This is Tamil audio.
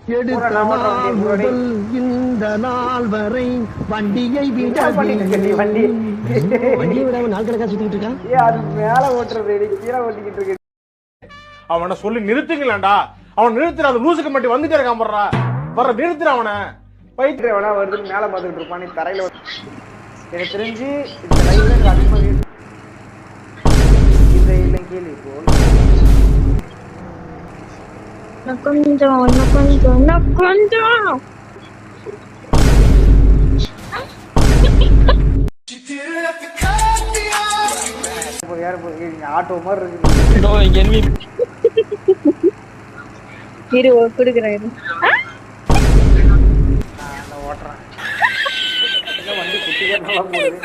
எடுத்த நாள் முதல் இந்த நாள் வரை வண்டியை வண்டியை விடாம நாள் கணக்கா சுத்திட்டு இருக்கான். அது மேல ஓட்டுறது கீழே ஓட்டிக்கிட்டு இருக்கு. அவனை சொல்லி நிறுத்துங்களேன்டா. அவன் நிறுத்துற அந்த லூசுக்கு மட்டும் வந்துட்டே இருக்கான் போடுறா. வர நிறுத்துற அவனை. பைத்திர எவனா வருதுன்னு மேல பாத்துக்கிட்டு இருப்பான். நீ தரையில எனக்கு தெரிஞ்சு இந்த லைவ்ல அதிகமா இந்த இல்லை கேள்வி போல் கொஞ்சம் ஆட்டோ மாதிரி இருக்கு. இரு குடுக்குறேன். ஓட்டுறேன் வண்டி குட்டி போகுது.